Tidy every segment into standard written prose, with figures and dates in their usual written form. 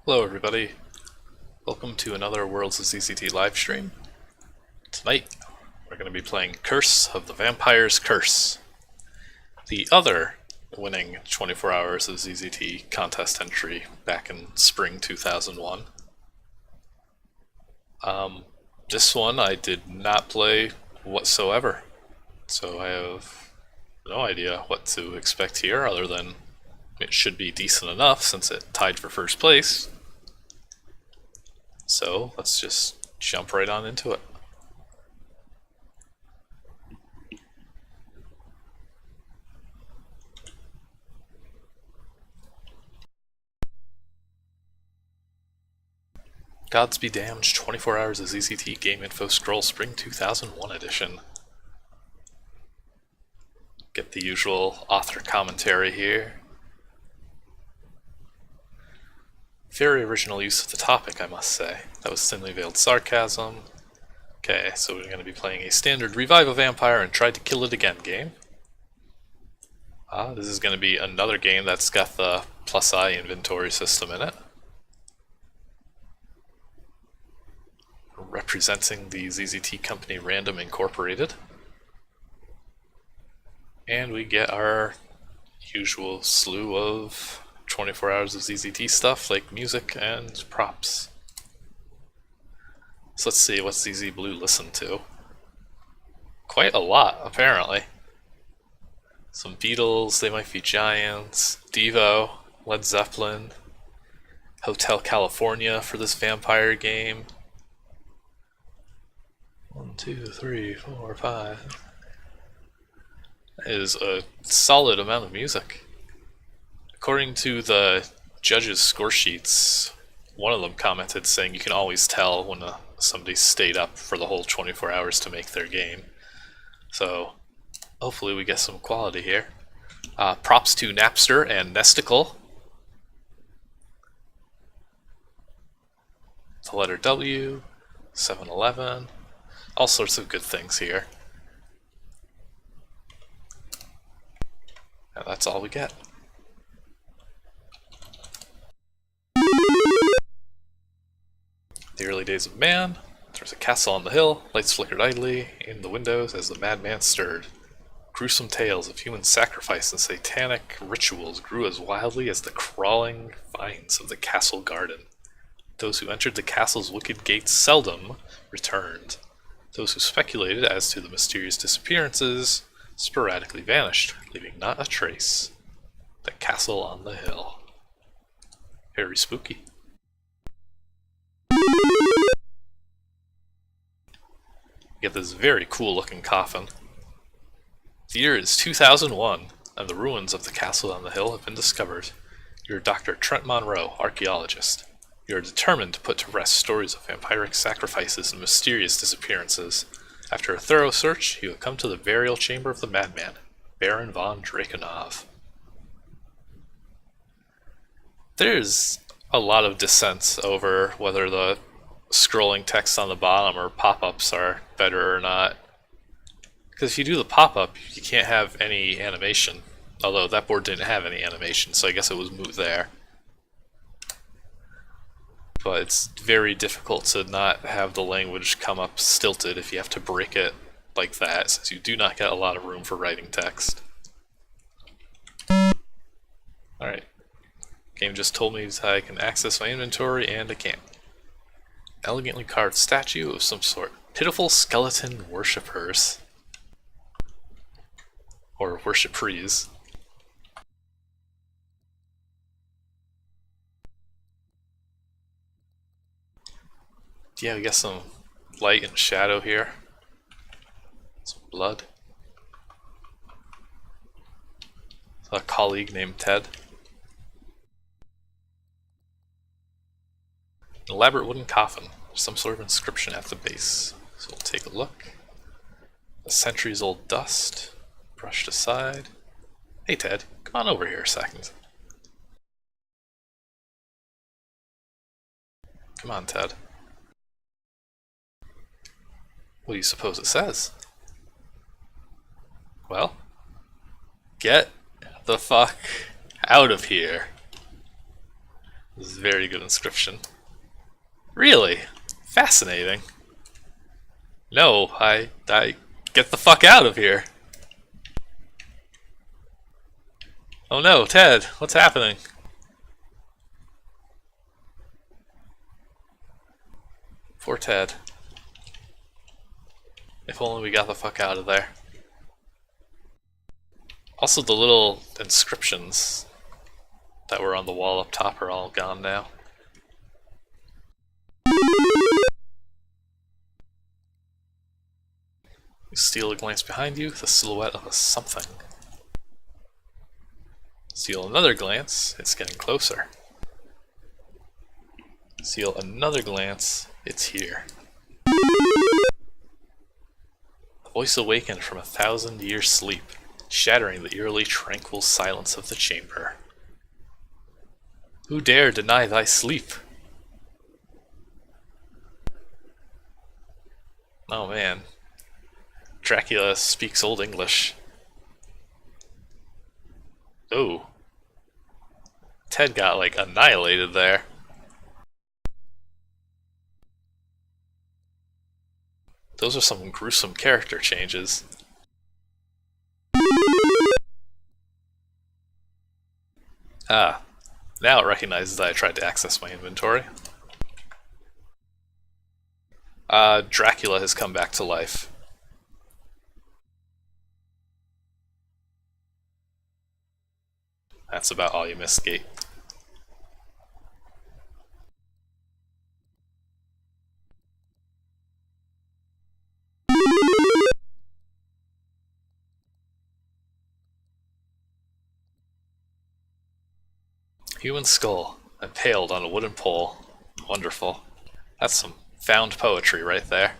Hello everybody, welcome to another Worlds of ZZT livestream. Tonight we're going to be playing Curse of the Vampire's Curse, the other winning 24 Hours of ZZT contest entry back in spring 2001. This one I did not play whatsoever, so I have no idea what to expect here other than it should be decent enough since it tied for first place. So let's just jump right on into it. Gods Be Damned 24 Hours of ZZT Game Info Scroll Spring 2001 edition. Get the usual author commentary here. Very original use of the topic, I must say. That was thinly veiled sarcasm. Okay, so we're going to be playing a standard Revive a Vampire and Try to Kill It Again game. This is going to be another game that's got the plus I inventory system in it. Representing the ZZT company Random Incorporated. And we get our usual slew of 24 Hours of ZZT stuff like music and props. So let's see what zzblue listened to. Quite a lot, apparently. Some Beatles, They Might Be Giants, Devo, Led Zeppelin, Hotel California for this vampire game. 1, 2, 3, 4, 5. That is a solid amount of music. According to the judges' score sheets, one of them commented saying you can always tell when somebody stayed up for the whole 24 hours to make their game. So hopefully we get some quality here. Props to Napster and Nesticle. The letter W, 7-Eleven, all sorts of good things here. And that's all we get. The early days of man. There was a castle on the hill, lights flickered idly in the windows as the madman stirred. Gruesome tales of human sacrifice and satanic rituals grew as wildly as the crawling vines of the castle garden. Those who entered the castle's wicket gates seldom returned. Those who speculated as to the mysterious disappearances sporadically vanished, leaving not a trace. The castle on the hill. Very spooky. You get this very cool looking coffin. The year is 2001, and the ruins of the castle on the hill have been discovered. You're Dr. Trent Monroe, archaeologist. You are determined to put to rest stories of vampiric sacrifices and mysterious disappearances. After a thorough search, you have come to the burial chamber of the madman, Baron von Drakenov. There's a lot of dissent over whether the scrolling text on the bottom or pop-ups are better or not. Because if you do the pop-up, you can't have any animation. Although that board didn't have any animation, so I guess it was moot there. But it's very difficult to not have the language come up stilted if you have to break it like that, since you do not get a lot of room for writing text. Alright. Game just told me that I can access my inventory, and I can't. Elegantly carved statue of some sort. Pitiful skeleton worshippers. Or worshippees. Yeah, we got some light and shadow here. Some blood. A colleague named Ted. An elaborate wooden coffin. Some sort of inscription at the base. So we'll take a look. A centuries old dust. Brushed aside. Hey Ted, come on over here a second. Come on, Ted. What do you suppose it says? Well, get the fuck out of here. This is a very good inscription. Really? Fascinating. No, I get the fuck out of here. Oh no, Ted, what's happening? Poor Ted. If only we got the fuck out of there. Also, the little inscriptions that were on the wall up top are all gone now. You steal a glance behind you, the silhouette of a something. Steal another glance, it's getting closer. Steal another glance, it's here. The voice awakened from 1,000-year sleep, shattering the eerily tranquil silence of the chamber. Who dare deny thy sleep? Oh man. Dracula speaks Old English. Oh. Ted got, like, annihilated there. Those are some gruesome character changes. Ah. Now it recognizes that I tried to access my inventory. Dracula has come back to life. That's about all you missed, Gate. Human skull, impaled on a wooden pole. Wonderful. That's some found poetry right there.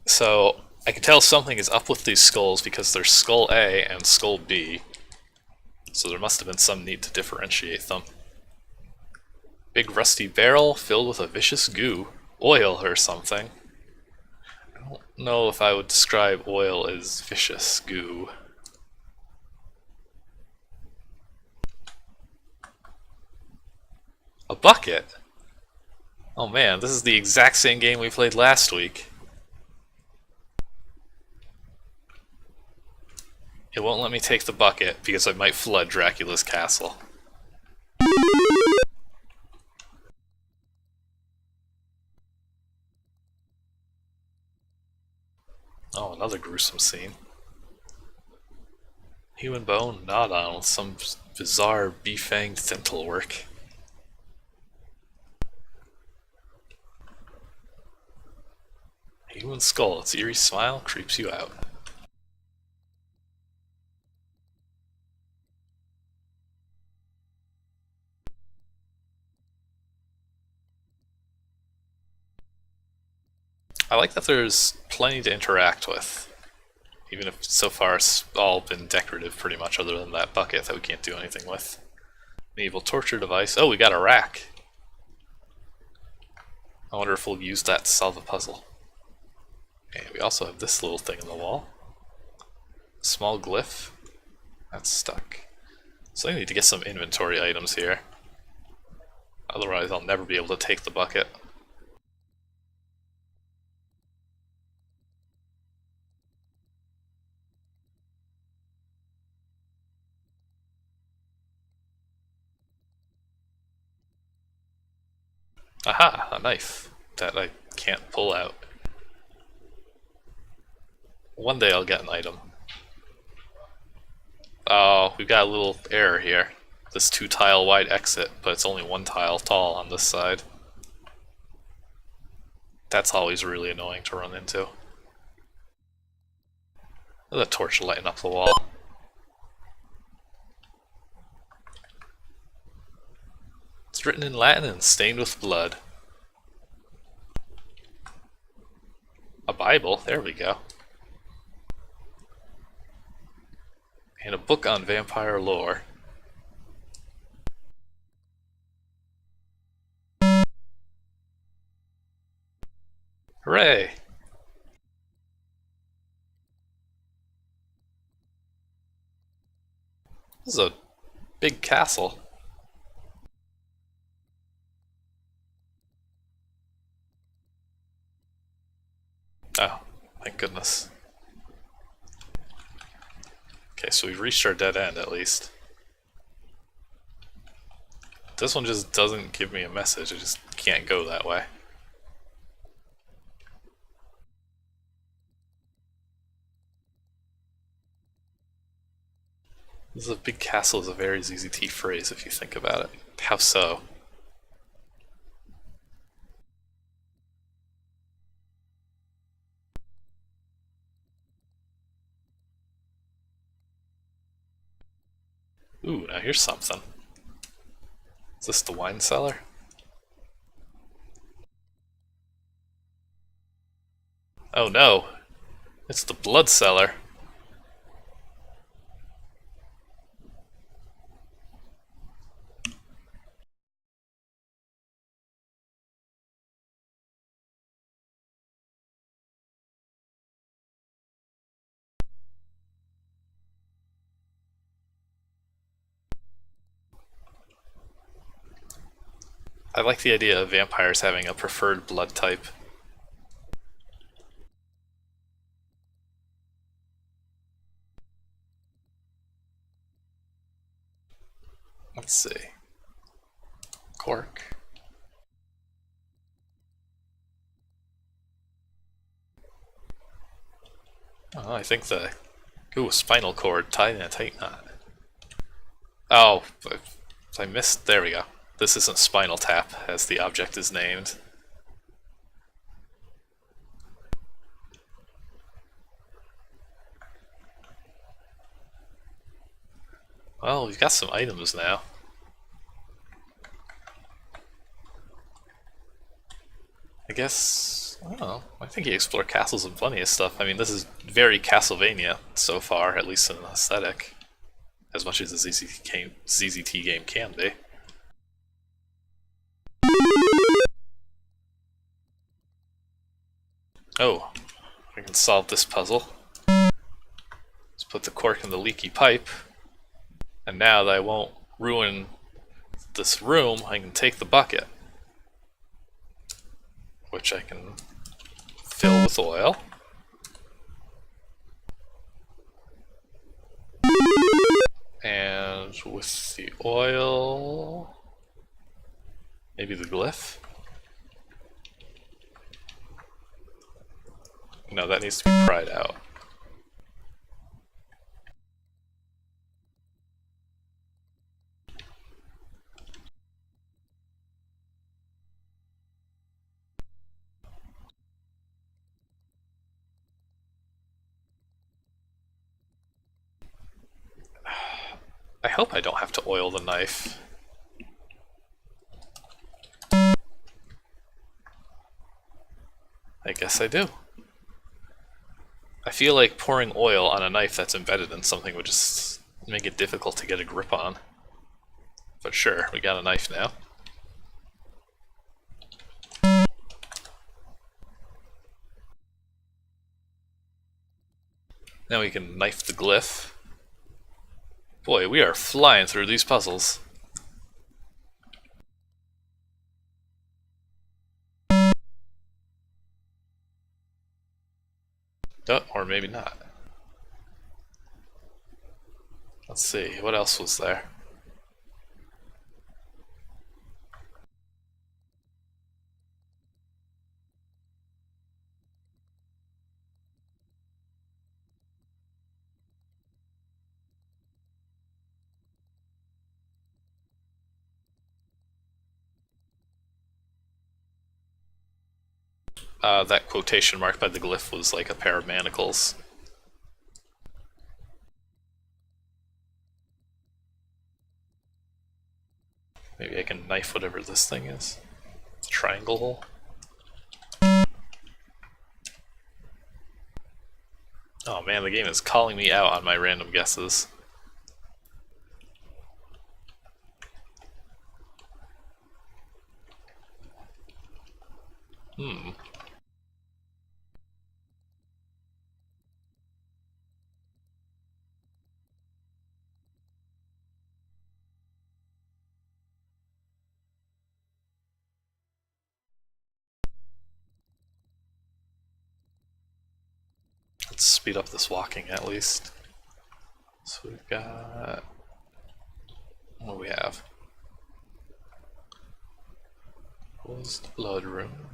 So, I can tell something is up with these skulls because there's Skull A and Skull B. So there must have been some need to differentiate them. Big rusty barrel filled with a vicious goo. Oil or something. I don't know if I would describe oil as vicious goo. A bucket? Oh man, this is the exact same game we played last week. It won't let me take the bucket because I might flood Dracula's castle. Oh, another gruesome scene. Human bone gnawed on with some bizarre bee-fanged dental work. Human skull, its eerie smile creeps you out. I like that there's plenty to interact with, even if so far it's all been decorative pretty much, other than that bucket that we can't do anything with. Medieval torture device. Oh, we got a rack. I wonder if we'll use that to solve a puzzle. And we also have this little thing in the wall. A small glyph. That's stuck. So I need to get some inventory items here. Otherwise I'll never be able to take the bucket. Aha! A knife that I can't pull out. One day I'll get an item. Oh, we've got a little error here. This 2-tile wide exit, but it's only 1 tile tall on this side. That's always really annoying to run into. There's a torch lighting up the wall. It's written in Latin and stained with blood. A Bible, there we go. And a book on vampire lore. Hooray! This is a big castle. Oh, thank goodness. Okay, so we've reached our dead end at least. This one just doesn't give me a message, I just can't go that way. This is a big castle is a very ZZT phrase if you think about it. How so? Ooh, now here's something. Is this the wine cellar? Oh no, it's the blood cellar. I like the idea of vampires having a preferred blood type. Let's see. Cork. Oh, I think the... Ooh, spinal cord tied in a tight knot. Oh, I missed... There we go. This isn't Spinal Tap, as the object is named. Well, we've got some items now. I guess... I don't know. I think you explore castles and plenty of stuff. I mean, this is very Castlevania so far, at least in an aesthetic. As much as a ZZT game can be. Oh, I can solve this puzzle. Let's put the cork in the leaky pipe. And now that I won't ruin this room, I can take the bucket, which I can fill with oil. And with the oil, maybe the glyph? No, that needs to be pried out. I hope I don't have to oil the knife. I guess I do. I feel like pouring oil on a knife that's embedded in something would just make it difficult to get a grip on. But sure, we got a knife now. Now we can knife the glyph. Boy, we are flying through these puzzles. Oh, or maybe not. Let's see, what else was there? That quotation mark by the glyph was like a pair of manacles. Maybe I can knife whatever this thing is. It's a triangle hole. Oh man, the game is calling me out on my random guesses. Let's speed up this walking at least. So we've got... what do we have? Closed blood room.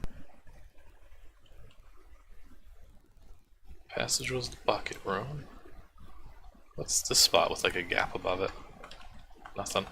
Passage was the bucket room. What's this spot with like a gap above it? Nothing.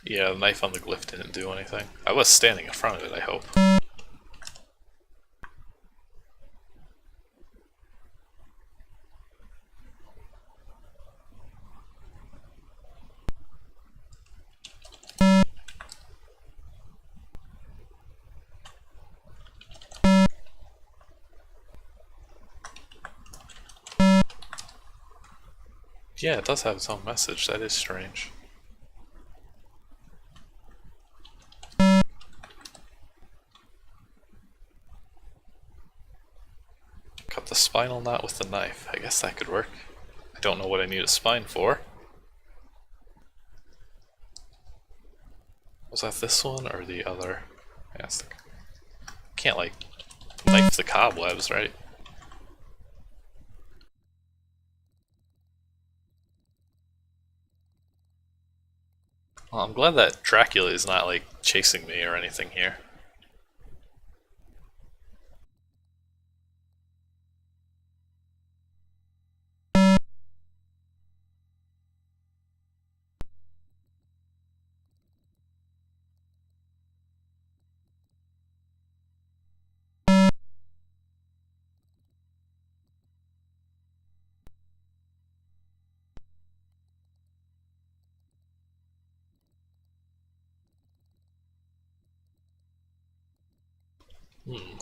Yeah, the knife on the glyph didn't do anything. I was standing in front of it, I hope. Yeah, it does have its own message. That is strange. Cut the spinal knot with the knife. I guess that could work. I don't know what I need a spine for. Was that this one or the other? Yeah, can't like knife the cobwebs, right? Well, I'm glad that Dracula is not like chasing me or anything here.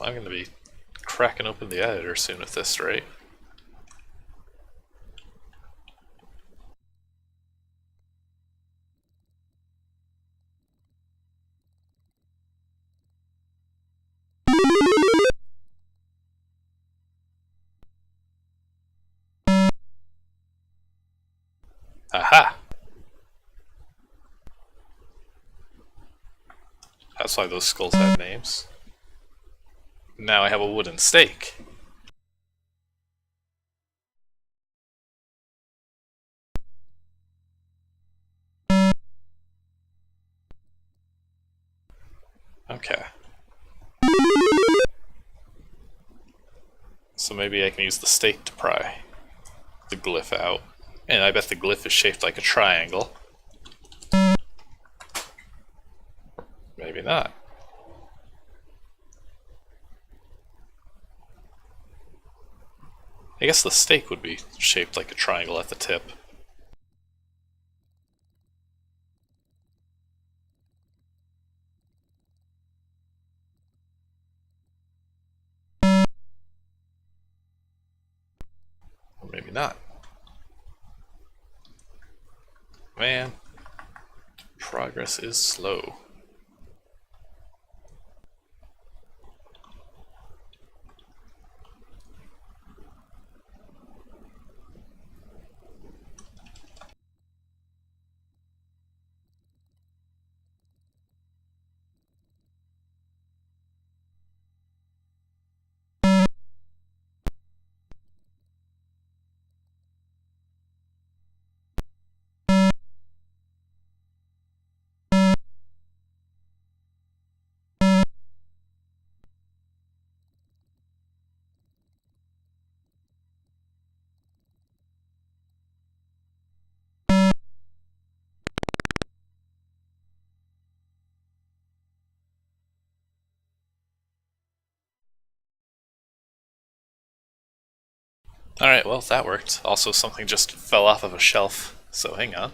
I'm gonna be cracking open the editor soon at this rate. Aha! That's why those skulls had names. Now I have a wooden stake. Okay. So maybe I can use the stake to pry the glyph out. And I bet the glyph is shaped like a triangle. Maybe not. I guess the stake would be shaped like a triangle at the tip. Or maybe not. Man, progress is slow. Alright, well, that worked. Also, something just fell off of a shelf, so hang on.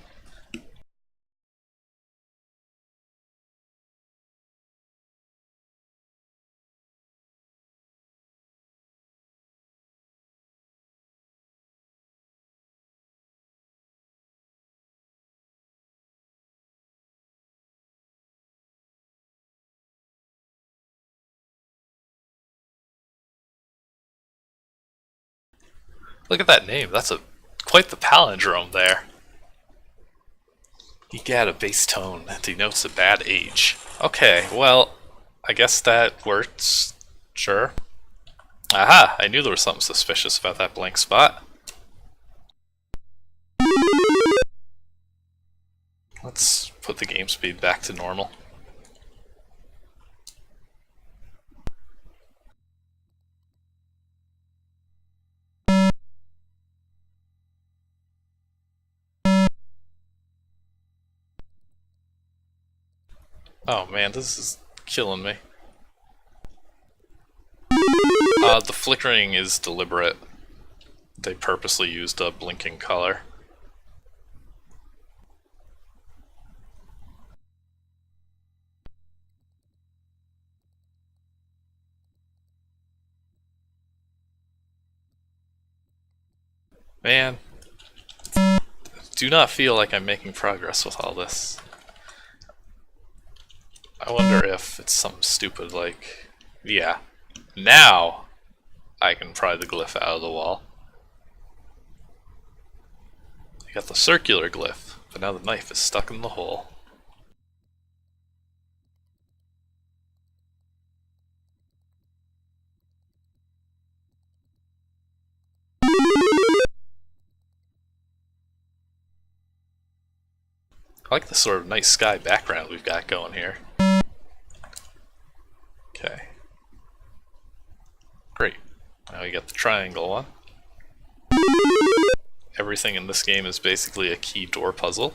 Look at that name. That's quite the palindrome there. You get a bass tone that denotes a bad age. Okay, well, I guess that works. Sure. Aha! I knew there was something suspicious about that blank spot. Let's put the game speed back to normal. Oh man, this is killing me. The flickering is deliberate. They purposely used a blinking color. Man, do not feel like I'm making progress with all this. I wonder if it's something stupid like, yeah, now I can pry the glyph out of the wall. I got the circular glyph, but now the knife is stuck in the hole. I like the sort of night sky background we've got going here. Okay. Great. Now we got the triangle one. Everything in this game is basically a key door puzzle.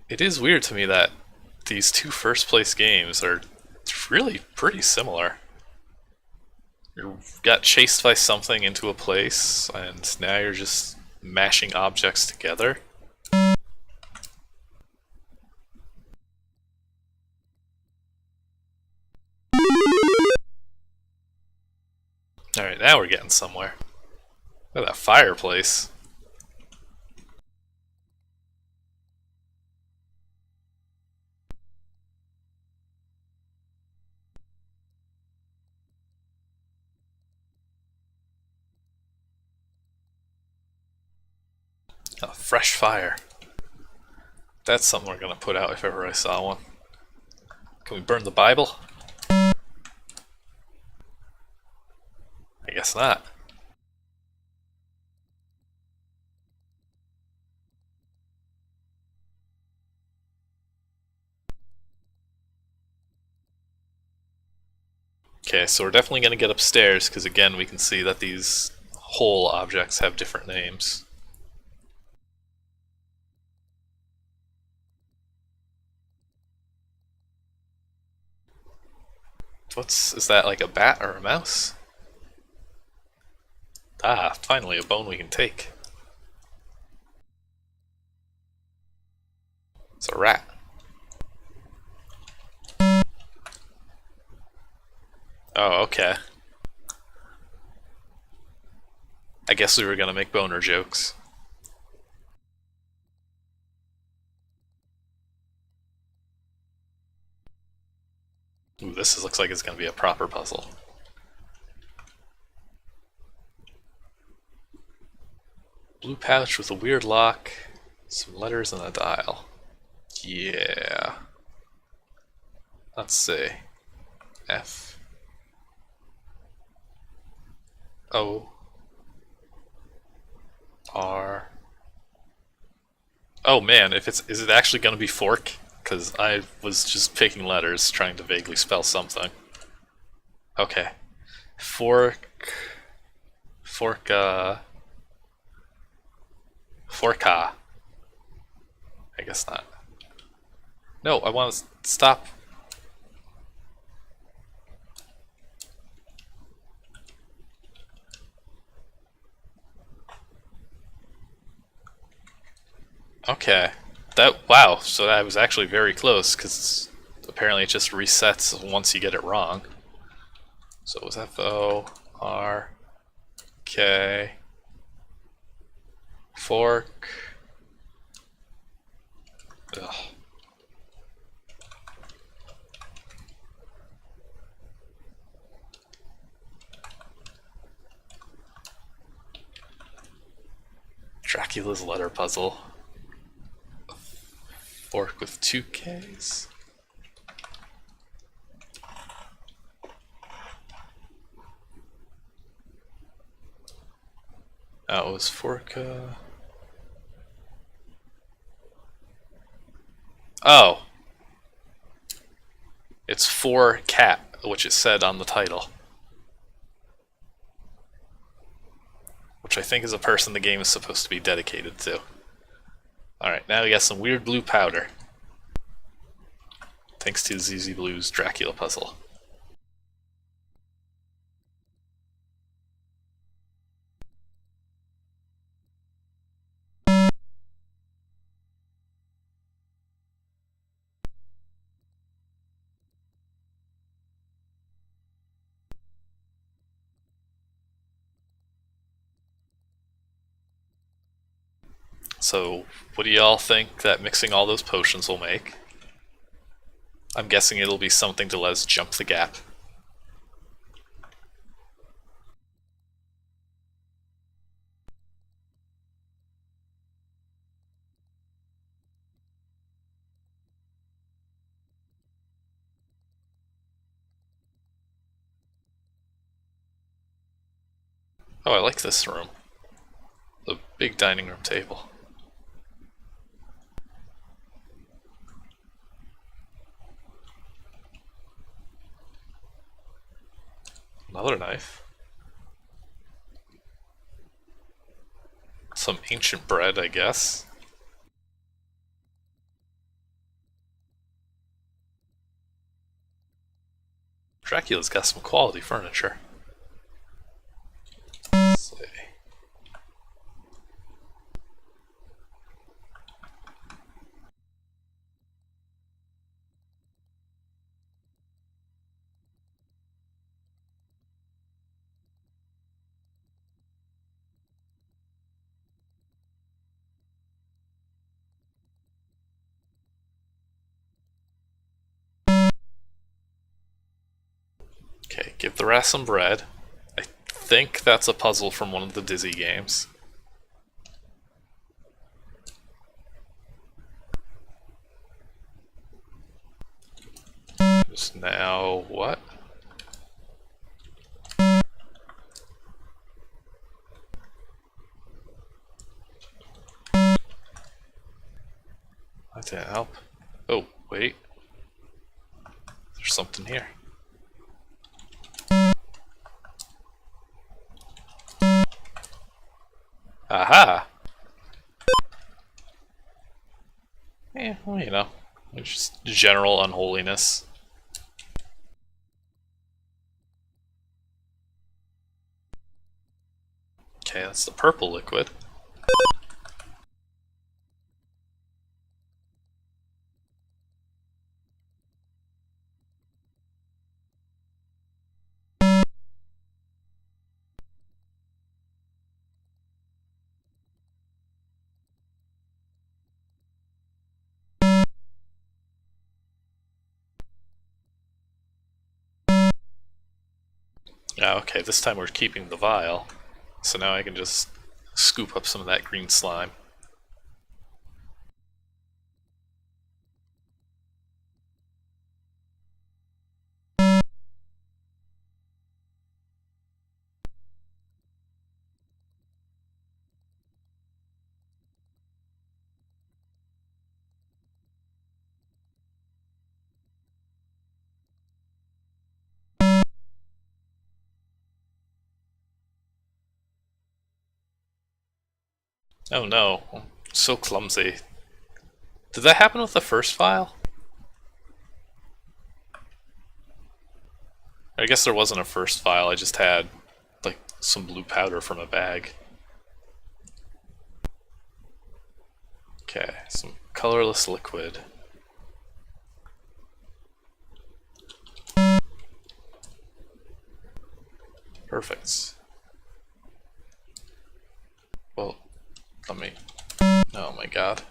It is weird to me that these two first place games are really pretty similar. You got chased by something into a place, and now you're just mashing objects together. Alright, now we're getting somewhere. Look at that fireplace. Oh, fresh fire. That's something we're gonna put out if ever I saw one. Can we burn the Bible? I guess not. Okay, so we're definitely gonna get upstairs, because again we can see that these whole objects have different names. Is that like a bat or a mouse? Ah, finally a bone we can take. It's a rat. Oh, okay. I guess we were gonna make boner jokes. Ooh, looks like it's gonna be a proper puzzle. Blue pouch with a weird lock, some letters and a dial. Yeah. Let's see. F. O. R. Oh man, is it actually gonna be fork? Because I was just picking letters, trying to vaguely spell something. Okay. Fork. Forka. Forka. I guess not. No, I want to stop. Okay. Wow, so that was actually very close, because apparently it just resets once you get it wrong. So it was F-O-R-K. Fork. Ugh. Dracula's letter puzzle. Fork with 2Ks. That was fork. Oh. It's for cat, which it said on the title. Which I think is a person the game is supposed to be dedicated to. Alright, now we got some weird blue powder. Thanks to zzblue's Dracula puzzle. So, what do y'all think that mixing all those potions will make? I'm guessing it'll be something to let us jump the gap. Oh, I like this room. The big dining room table. Another knife. Some ancient bread, I guess. Dracula's got some quality furniture. Let's see. Okay, give the rat some bread. I think that's a puzzle from one of the Dizzy games. Just now, what? That didn't help. Oh, wait. There's something here. Aha! Yeah, well, you know, just general unholiness. Okay, that's the purple liquid. Yeah, okay, this time we're keeping the vial. So now I can just scoop up some of that green slime. Oh no, I'm so clumsy. Did that happen with the first file? I guess there wasn't a first file, I just had, like, some blue powder from a bag. Okay, some colorless liquid. Perfect. Well, let me... Oh my god.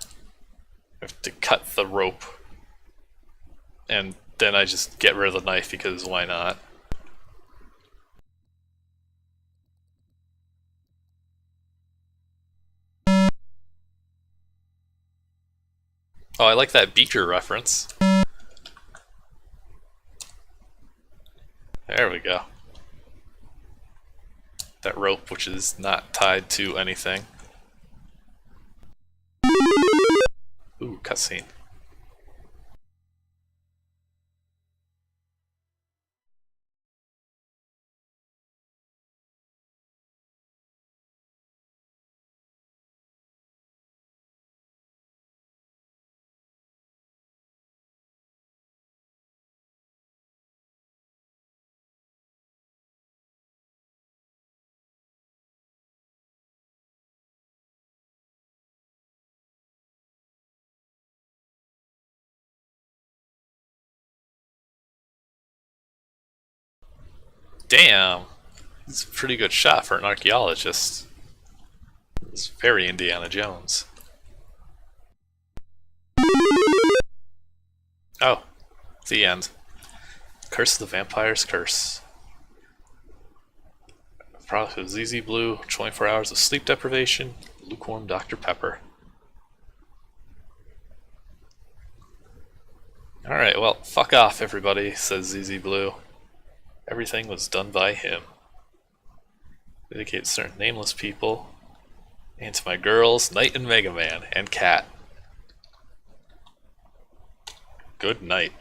I have to cut the rope, and then I just get rid of the knife because why not? Oh, I like that beaker reference. There we go. That rope, which is not tied to anything. Ooh, cutscene. Damn! He's a pretty good shot for an archaeologist. It's very Indiana Jones. Oh, the end. Curse of the Vampire's Curse. Product of zzblue, 24 hours of sleep deprivation, lukewarm Dr. Pepper. Alright, well, fuck off everybody, says zzblue. Everything was done by him. Dedicate certain nameless people, and to my girls, Knight and Mega Man, and Cat. Good night.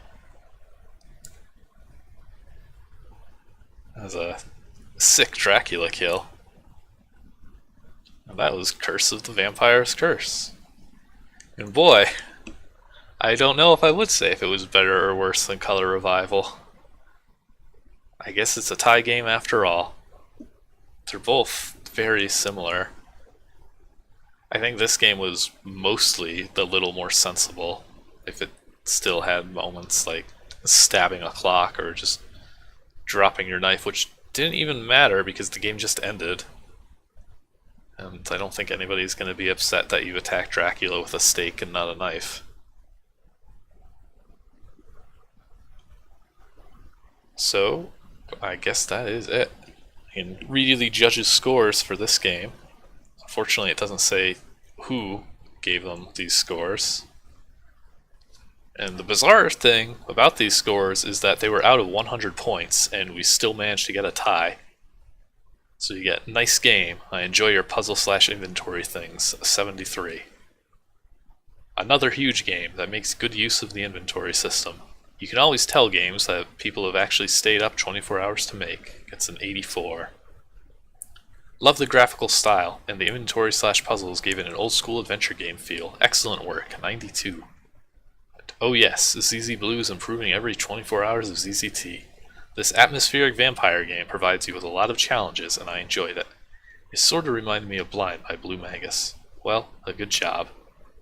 That was a sick Dracula kill. And that was Curse of the Vampire's Curse. And boy, I don't know if I would say if it was better or worse than Color Revival. I guess it's a tie game after all. They're both very similar. I think this game was mostly a little more sensible, if it still had moments like stabbing a clock or just dropping your knife, which didn't even matter because the game just ended. And I don't think anybody's going to be upset that you attacked Dracula with a stake and not a knife. So, I guess that is it. You can read the judges' scores for this game. Unfortunately, it doesn't say who gave them these scores. And the bizarre thing about these scores is that they were out of 100 points, and we still managed to get a tie. So you get nice game, I enjoy your puzzle/inventory things, 73. Another huge game that makes good use of the inventory system. You can always tell games that people have actually stayed up 24 hours to make. Gets an 84. Love the graphical style, and the inventory/puzzles gave it an old school adventure game feel. Excellent work, 92. And oh yes, zzblue is improving every 24 hours of ZZT. This atmospheric vampire game provides you with a lot of challenges, and I enjoyed it. It sort of reminded me of Blind by Blue Magus. Well, a good job.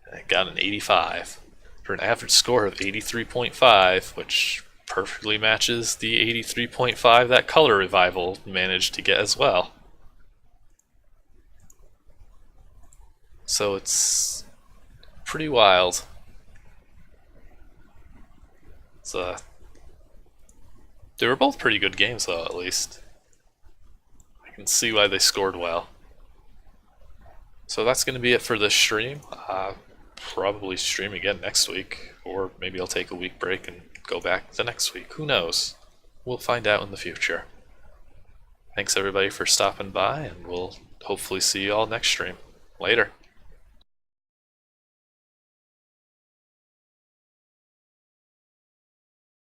And it got an 85. For an average score of 83.5, which perfectly matches the 83.5 that Color Revival managed to get as well. So it's pretty wild. They were both pretty good games though, at least. I can see why they scored well. So that's going to be it for this stream. Probably stream again next week, or maybe I'll take a week break and go back the next week. Who knows? We'll find out in the future. Thanks everybody for stopping by, and we'll hopefully see you all next stream. Later.